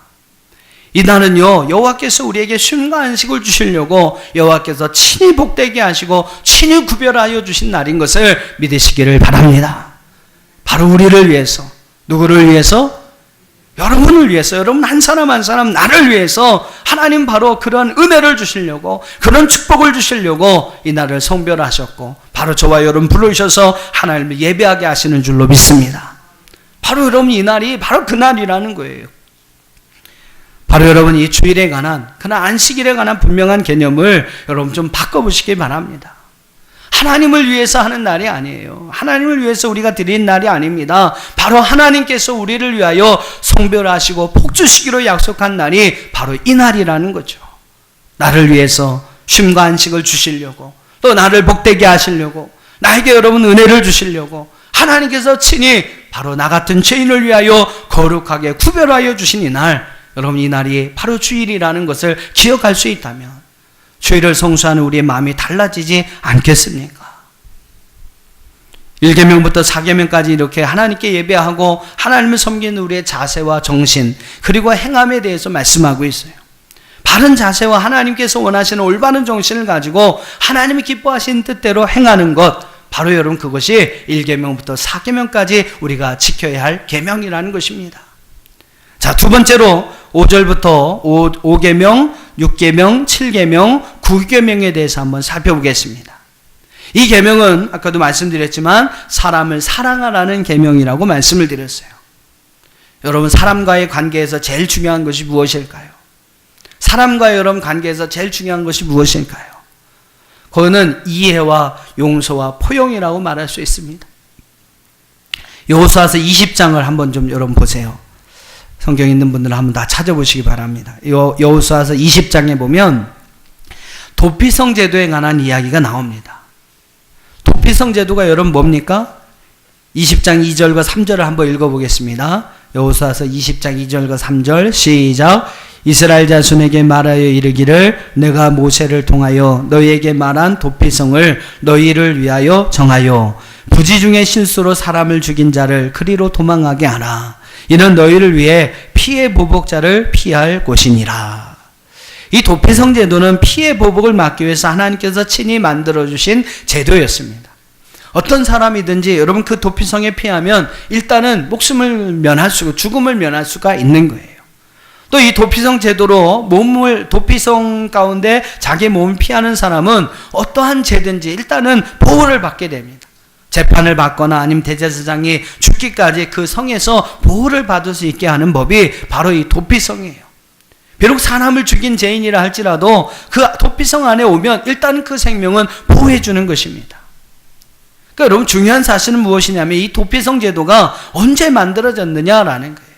Speaker 1: 이 날은요 여호와께서 우리에게 쉼과 안식을 주시려고 여호와께서 친히 복되게 하시고 친히 구별하여 주신 날인 것을 믿으시기를 바랍니다. 바로 우리를 위해서, 누구를 위해서? 여러분을 위해서, 여러분 한 사람 한 사람 나를 위해서 하나님 바로 그런 은혜를 주시려고, 그런 축복을 주시려고 이 날을 성별하셨고 바로 저와 여러분 부르셔서 하나님을 예배하게 하시는 줄로 믿습니다. 바로 여러분 이 날이 바로 그 날이라는 거예요. 바로 여러분 이 주일에 관한, 그러나 안식일에 관한 분명한 개념을 여러분 좀 바꿔보시기 바랍니다. 하나님을 위해서 하는 날이 아니에요. 하나님을 위해서 우리가 드린 날이 아닙니다. 바로 하나님께서 우리를 위하여 성별하시고 복주시기로 약속한 날이 바로 이 날이라는 거죠. 나를 위해서 쉼과 안식을 주시려고, 또 나를 복되게 하시려고, 나에게 여러분 은혜를 주시려고 하나님께서 친히 바로 나 같은 죄인을 위하여 거룩하게 구별하여 주신 이 날, 여러분 이 날이 바로 주일이라는 것을 기억할 수 있다면 주일을 성수하는 우리의 마음이 달라지지 않겠습니까? 1계명부터 4계명까지 이렇게 하나님께 예배하고 하나님을 섬기는 우리의 자세와 정신, 그리고 행함에 대해서 말씀하고 있어요. 바른 자세와 하나님께서 원하시는 올바른 정신을 가지고 하나님이 기뻐하시는 뜻대로 행하는 것, 바로 여러분 그것이 1계명부터 4계명까지 우리가 지켜야 할 계명이라는 것입니다. 자, 두 번째로 5절부터 5계명, 6계명, 7계명, 9계명에 대해서 한번 살펴보겠습니다. 이 계명은 아까도 말씀드렸지만 사람을 사랑하라는 계명이라고 말씀을 드렸어요. 여러분 사람과의 관계에서 제일 중요한 것이 무엇일까요? 사람과의 여러분 관계에서 제일 중요한 것이 무엇일까요? 그거는 이해와 용서와 포용이라고 말할 수 있습니다. 여호수아서 20장을 한번 좀 여러분 보세요. 성경 있는 분들은 한번 다 찾아보시기 바랍니다. 여호수아서 20장에 보면 도피성 제도에 관한 이야기가 나옵니다. 도피성 제도가 여러분 뭡니까? 20장 2절과 3절을 한번 읽어보겠습니다. 여호수아서 20장 2절과 3절 시작. 이스라엘 자손에게 말하여 이르기를 내가 모세를 통하여 너희에게 말한 도피성을 너희를 위하여 정하여 부지 중에 실수로 사람을 죽인 자를 그리로 도망하게 하라. 이는 너희를 위해 피해 보복자를 피할 곳이니라. 이 도피성 제도는 피해 보복을 막기 위해서 하나님께서 친히 만들어주신 제도였습니다. 어떤 사람이든지 여러분 그 도피성에 피하면 일단은 목숨을 면할 수, 죽음을 면할 수가 있는 거예요. 또 이 도피성 제도로 도피성 가운데 자기 몸을 피하는 사람은 어떠한 죄든지 일단은 보호를 받게 됩니다. 재판을 받거나 아니면 대제사장이 죽기까지 그 성에서 보호를 받을 수 있게 하는 법이 바로 이 도피성이에요. 비록 사람을 죽인 죄인이라 할지라도 그 도피성 안에 오면 일단 그 생명은 보호해 주는 것입니다. 그러니까 여러분 중요한 사실은 무엇이냐면 이 도피성 제도가 언제 만들어졌느냐라는 거예요.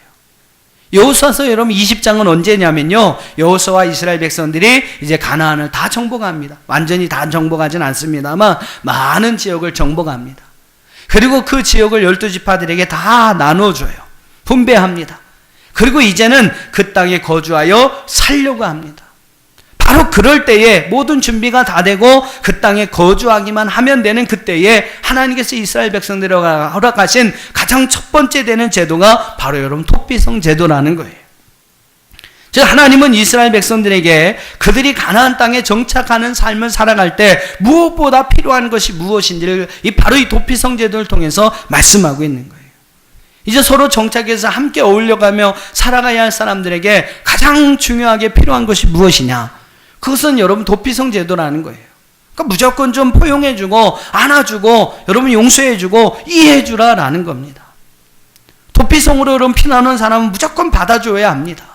Speaker 1: 여호수아서 여러분 20장은 언제냐면요, 여호수아와 이스라엘 백성들이 이제 가나안을 다 정복합니다. 완전히 다 정복하진 않습니다만 많은 지역을 정복합니다. 그리고 그 지역을 12지파들에게 다 나눠줘요. 분배합니다. 그리고 이제는 그 땅에 거주하여 살려고 합니다. 바로 그럴 때에 모든 준비가 다 되고 그 땅에 거주하기만 하면 되는 그때에 하나님께서 이스라엘 백성들에게 허락하신 가장 첫 번째 되는 제도가 바로 여러분 도피성 제도라는 거예요. 즉 하나님은 이스라엘 백성들에게 그들이 가나안 땅에 정착하는 삶을 살아갈 때 무엇보다 필요한 것이 무엇인지를 바로 이 도피성 제도를 통해서 말씀하고 있는 거예요. 이제 서로 정착해서 함께 어울려가며 살아가야 할 사람들에게 가장 중요하게 필요한 것이 무엇이냐? 그것은 여러분 도피성 제도라는 거예요. 그러니까 무조건 좀 포용해주고 안아주고 여러분 용서해주고 이해해주라라는 겁니다. 도피성으로 여러분 피나는 사람은 무조건 받아줘야 합니다.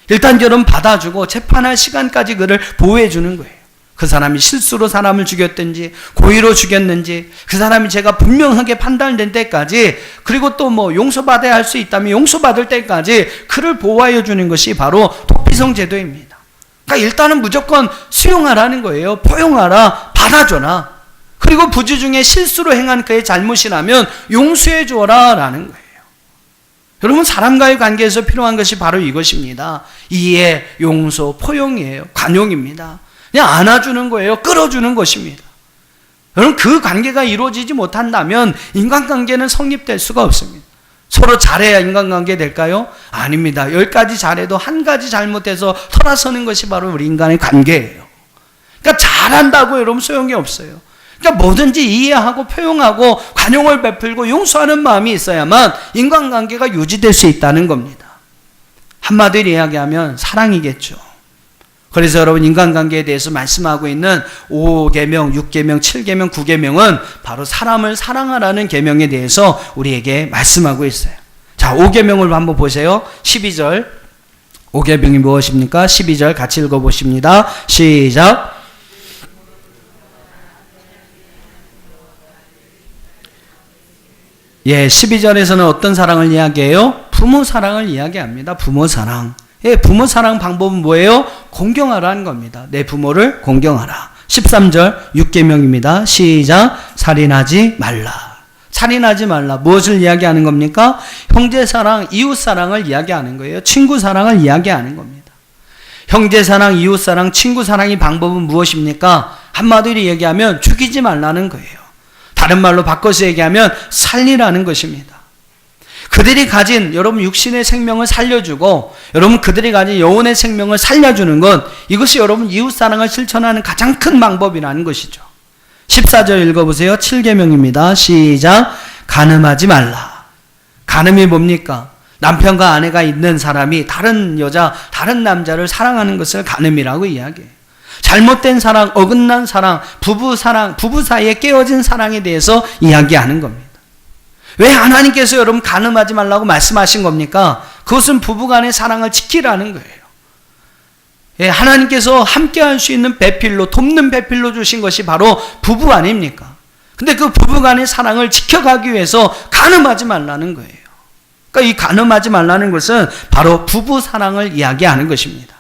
Speaker 1: 일단 여러분 받아주고 재판할 시간까지 그를 보호해주는 거예요. 그 사람이 실수로 사람을 죽였든지 고의로 죽였는지 그 사람이 죄가 분명하게 판단된 때까지, 그리고 또 뭐 용서받아야 할 수 있다면 용서받을 때까지 그를 보호하여 주는 것이 바로 도피성 제도입니다. 그러니까 일단은 무조건 수용하라는 거예요. 포용하라, 받아줘라. 그리고 부지 중에 실수로 행한 그의 잘못이라면 용서해 줘라 라는 거예요. 여러분 사람과의 관계에서 필요한 것이 바로 이것입니다. 이해, 용서, 포용이에요. 관용입니다. 그냥 안아주는 거예요. 끌어주는 것입니다. 여러분 그 관계가 이루어지지 못한다면 인간관계는 성립될 수가 없습니다. 서로 잘해야 인간관계 될까요? 아닙니다. 10가지 잘해도 한 가지 잘못해서 돌아서는 것이 바로 우리 인간의 관계예요. 그러니까 잘한다고 여러분 소용이 없어요. 그러니까 뭐든지 이해하고 포용하고 관용을 베풀고 용서하는 마음이 있어야만 인간관계가 유지될 수 있다는 겁니다. 한마디로 이야기하면 사랑이겠죠. 그래서 여러분 인간관계에 대해서 말씀하고 있는 5계명, 6계명, 7계명, 9계명은 바로 사람을 사랑하라는 계명에 대해서 우리에게 말씀하고 있어요. 자, 5계명을 한번 보세요. 12절. 5계명이 무엇입니까? 12절 같이 읽어보십니다. 시작. 예, 12절에서는 어떤 사랑을 이야기해요? 부모 사랑을 이야기합니다. 부모 사랑. 예, 부모 사랑 방법은 뭐예요? 공경하라는 겁니다. 내 부모를 공경하라. 13절 6계명입니다. 시작. 살인하지 말라. 살인하지 말라. 무엇을 이야기하는 겁니까? 형제 사랑, 이웃 사랑을 이야기하는 거예요. 친구 사랑을 이야기하는 겁니다. 형제 사랑, 이웃 사랑, 친구 사랑의 방법은 무엇입니까? 한마디로 얘기하면 죽이지 말라는 거예요. 다른 말로 바꿔서 얘기하면 살리라는 것입니다. 그들이 가진 여러분 육신의 생명을 살려주고 여러분 그들이 가진 영혼의 생명을 살려주는 것, 이것이 여러분 이웃사랑을 실천하는 가장 큰 방법이라는 것이죠. 14절 읽어보세요. 7계명입니다. 시작. 간음하지 말라. 간음이 뭡니까? 남편과 아내가 있는 사람이 다른 여자, 다른 남자를 사랑하는 것을 간음이라고 이야기해요. 잘못된 사랑, 어긋난 사랑, 부부 사이에 깨어진 사랑에 대해서 이야기하는 겁니다. 왜 하나님께서 여러분 간음하지 말라고 말씀하신 겁니까? 그것은 부부간의 사랑을 지키라는 거예요. 예, 하나님께서 함께할 수 있는 배필로, 돕는 배필로 주신 것이 바로 부부 아닙니까? 근데 그 부부간의 사랑을 지켜가기 위해서 간음하지 말라는 거예요. 그러니까 이 간음하지 말라는 것은 바로 부부 사랑을 이야기하는 것입니다.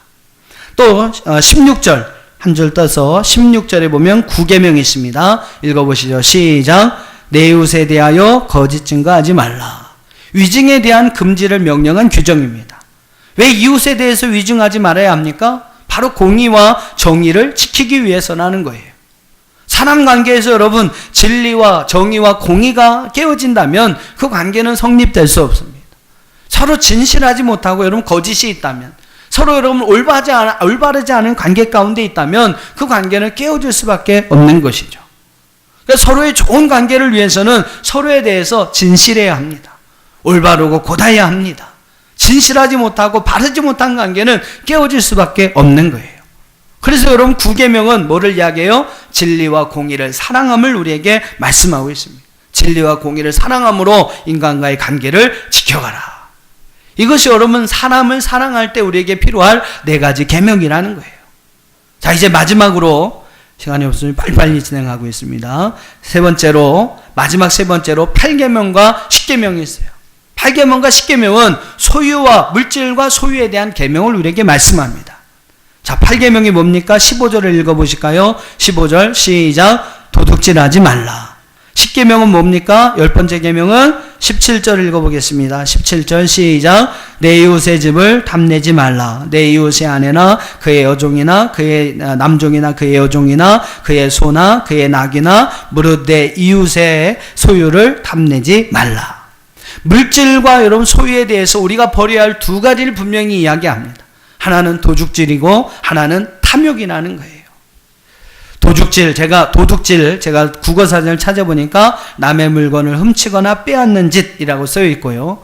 Speaker 1: 또 16절 한 줄 떠서 16절에 보면 9계명이 있습니다. 읽어보시죠. 시작. 내 이웃에 대하여 거짓 증거하지 말라. 위증에 대한 금지를 명령한 규정입니다. 왜 이웃에 대해서 위증하지 말아야 합니까? 바로 공의와 정의를 지키기 위해서라는 거예요. 사람 관계에서 여러분 진리와 정의와 공의가 깨어진다면 그 관계는 성립될 수 없습니다. 서로 진실하지 못하고 여러분 거짓이 있다면, 서로 여러분 올바르지 않은 관계 가운데 있다면 그 관계는 깨어질 수밖에 없는 것이죠. 그러니까 서로의 좋은 관계를 위해서는 서로에 대해서 진실해야 합니다. 올바르고 곧아야 합니다. 진실하지 못하고 바르지 못한 관계는 깨어질 수밖에 없는 거예요. 그래서 여러분 9계명은 뭐를 이야기해요? 진리와 공의를 사랑함을 우리에게 말씀하고 있습니다. 진리와 공의를 사랑함으로 인간과의 관계를 지켜가라. 이것이 여러분 사람을 사랑할 때 우리에게 필요할 4가지 계명이라는 거예요. 자, 이제 마지막으로 시간이 없으니 빨리빨리 진행하고 있습니다. 마지막 세 번째로 8계명과 10계명이 있어요. 8계명과 10계명은 소유와 물질과 소유에 대한 계명을 우리에게 말씀합니다. 자, 8계명이 뭡니까? 15절을 읽어보실까요? 15절 시작. 도둑질하지 말라. 10계명은 뭡니까? 10번째 계명은 17절 읽어보겠습니다. 17절 시작. 내 이웃의 집을 탐내지 말라. 내 이웃의 아내나 그의 여종이나 그의 남종이나 그의 여종이나 그의 소나 그의 낙이나 무릇 내 이웃의 소유를 탐내지 말라. 물질과 여러분 소유에 대해서 우리가 버려야 할 2가지를 분명히 이야기합니다. 하나는 도둑질이고 하나는 탐욕이라는 거예요. 제가 국어사전을 찾아보니까 남의 물건을 훔치거나 빼앗는 짓이라고 쓰여 있고요.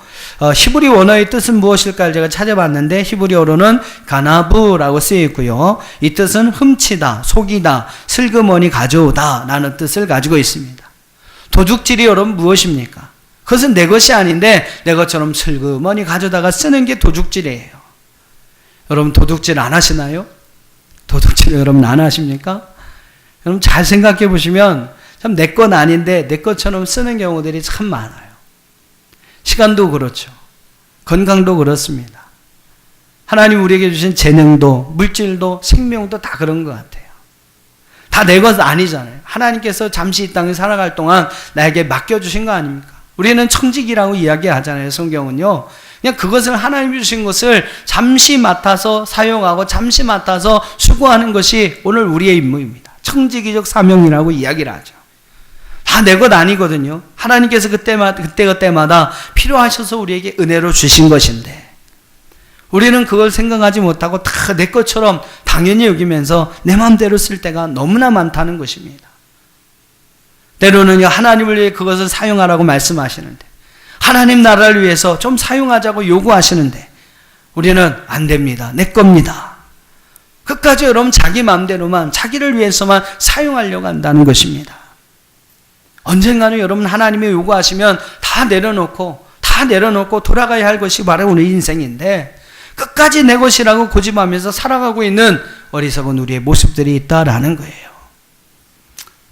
Speaker 1: 히브리 원어의 뜻은 무엇일까 제가 찾아봤는데 히브리어로는 가나부라고 쓰여 있고요. 이 뜻은 훔치다, 속이다, 슬그머니 가져오다 라는 뜻을 가지고 있습니다. 도둑질이 여러분 무엇입니까? 그것은 내 것이 아닌데 내 것처럼 슬그머니 가져다가 쓰는 게 도둑질이에요. 여러분 도둑질 안 하시나요? 도둑질 여러분 안 하십니까? 여러분 잘 생각해 보시면 참 내 건 아닌데 내 것처럼 쓰는 경우들이 참 많아요. 시간도 그렇죠. 건강도 그렇습니다. 하나님 우리에게 주신 재능도 물질도 생명도 다 그런 것 같아요. 다 내 것 아니잖아요. 하나님께서 잠시 이 땅에 살아갈 동안 나에게 맡겨주신 거 아닙니까? 우리는 청직이라고 이야기하잖아요. 성경은요. 그냥 그것을 하나님이 주신 것을 잠시 맡아서 사용하고 잠시 맡아서 수고하는 것이 오늘 우리의 임무입니다. 청지기적 사명이라고 이야기를 하죠. 다 내 것 아니거든요. 하나님께서 그때마다 필요하셔서 우리에게 은혜로 주신 것인데 우리는 그걸 생각하지 못하고 다 내 것처럼 당연히 여기면서 내 마음대로 쓸 때가 너무나 많다는 것입니다. 때로는요 하나님을 위해 그것을 사용하라고 말씀하시는데 하나님 나라를 위해서 좀 사용하자고 요구하시는데 우리는 안 됩니다. 내 겁니다. 끝까지 여러분 자기 마음대로만, 자기를 위해서만 사용하려고 한다는 것입니다. 언젠가는 여러분 하나님이 요구하시면 다 내려놓고 돌아가야 할 것이 바로 우리 인생인데, 끝까지 내 것이라고 고집하면서 살아가고 있는 어리석은 우리의 모습들이 있다라는 거예요.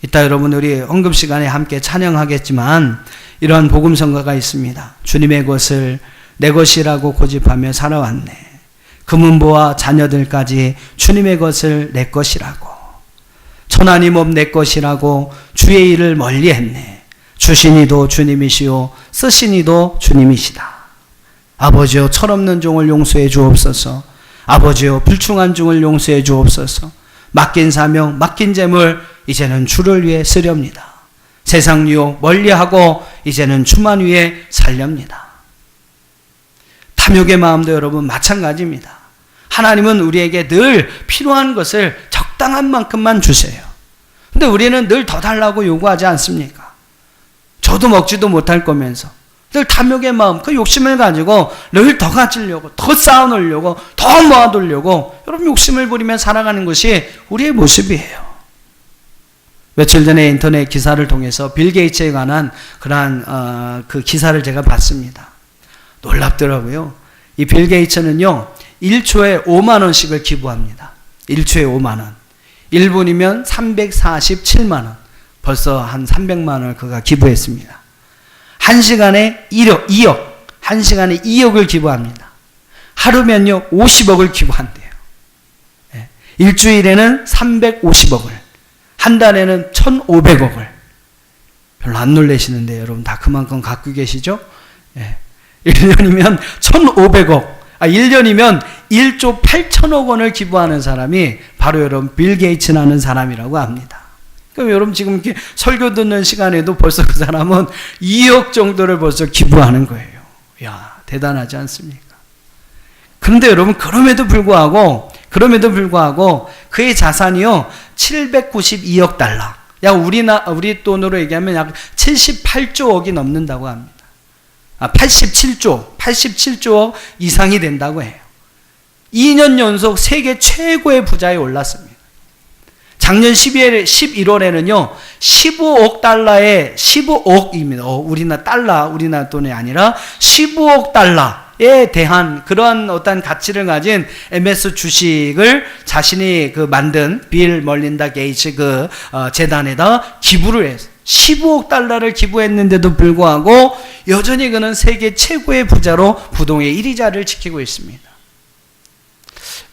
Speaker 1: 이따 여러분 우리 헌금 시간에 함께 찬양하겠지만 이러한 복음 선거가 있습니다. 주님의 것을 내 것이라고 고집하며 살아왔네. 금은보와 자녀들까지 주님의 것을 내 것이라고, 천하님 업 내 것이라고 주의 일을 멀리했네. 주시니도 주님이시오 쓰시니도 주님이시다. 아버지여 철없는 종을 용서해 주옵소서. 아버지여 불충한 종을 용서해 주옵소서. 맡긴 사명 맡긴 재물 이제는 주를 위해 쓰렵니다. 세상 유혹 멀리하고 이제는 주만 위해 살렵니다. 탐욕의 마음도 여러분 마찬가지입니다. 하나님은 우리에게 늘 필요한 것을 적당한 만큼만 주세요. 근데 우리는 늘 더 달라고 요구하지 않습니까? 저도 먹지도 못할 거면서 늘 탐욕의 마음, 그 욕심을 가지고 늘 더 가지려고, 더 쌓아놓으려고, 더 모아두려고 여러분 욕심을 부리며 살아가는 것이 우리의 모습이에요. 며칠 전에 인터넷 기사를 통해서 빌 게이츠에 관한 그러한 그 기사를 제가 봤습니다. 놀랍더라고요. 이 빌 게이츠는요 1초에 5만 원씩을 기부합니다. 1초에 5만 원. 1분이면 347만 원. 벌써 한 300만 원을 그가 기부했습니다. 1시간에 2억. 1시간에 2억을 기부합니다. 하루면요 50억을 기부한대요. 일주일에는 350억을. 한 달에는 1,500억을. 별로 안 놀라시는데 여러분 다 그만큼 갖고 계시죠? 1년이면 1,500억. 1년이면 1조 8천억 원을 기부하는 사람이 바로 여러분 빌 게이츠라는 사람이라고 합니다. 그럼 여러분 지금 이렇게 설교 듣는 시간에도 벌써 그 사람은 2억 정도를 벌써 기부하는 거예요. 야, 대단하지 않습니까? 그런데 여러분 그럼에도 불구하고 그의 자산이요 792억 달러. 약 우리 돈으로 얘기하면 약 78조억이 넘는다고 합니다. 87조 이상이 된다고 해요. 2년 연속 세계 최고의 부자에 올랐습니다. 작년 11월에는요, 15억 달러의 15억입니다. 우리나라 돈이 아니라 15억 달러에 대한 그러한 어떤 가치를 가진 MS 주식을 자신이 만든 빌 멀린다 게이츠 재단에다 기부를 해서 15억 달러를 기부했는데도 불구하고 여전히 그는 세계 최고의 부자로 부동의 1위 자리를 지키고 있습니다.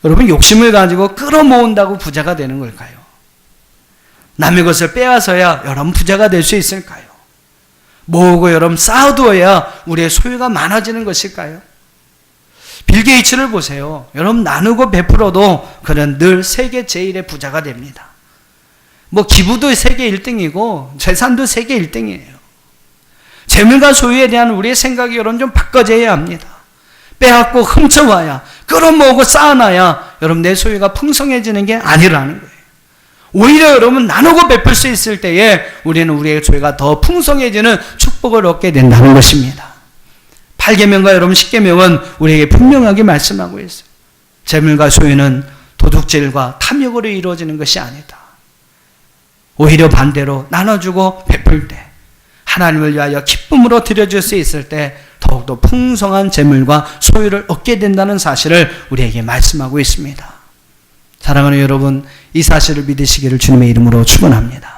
Speaker 1: 여러분 욕심을 가지고 끌어모은다고 부자가 되는 걸까요? 남의 것을 빼앗아야 여러분 부자가 될 수 있을까요? 모으고 여러분 쌓아두어야 우리의 소유가 많아지는 것일까요? 빌 게이츠를 보세요. 여러분 나누고 베풀어도 그는 늘 세계 제1의 부자가 됩니다. 기부도 세계 1등이고 재산도 세계 1등이에요. 재물과 소유에 대한 우리의 생각이 여러분 좀 바꿔져야 합니다. 빼앗고 훔쳐와야, 끌어모으고 쌓아놔야 여러분 내 소유가 풍성해지는 게 아니라는 거예요. 오히려 여러분 나누고 베풀 수 있을 때에 우리는 우리의 소유가 더 풍성해지는 축복을 얻게 된다는 것입니다. 8계명과 여러분 10계명은 우리에게 분명하게 말씀하고 있어요. 재물과 소유는 도둑질과 탐욕으로 이루어지는 것이 아니다. 오히려 반대로 나눠주고 베풀 때, 하나님을 위하여 기쁨으로 드려줄 수 있을 때 더욱더 풍성한 재물과 소유를 얻게 된다는 사실을 우리에게 말씀하고 있습니다. 사랑하는 여러분, 이 사실을 믿으시기를 주님의 이름으로 축원합니다.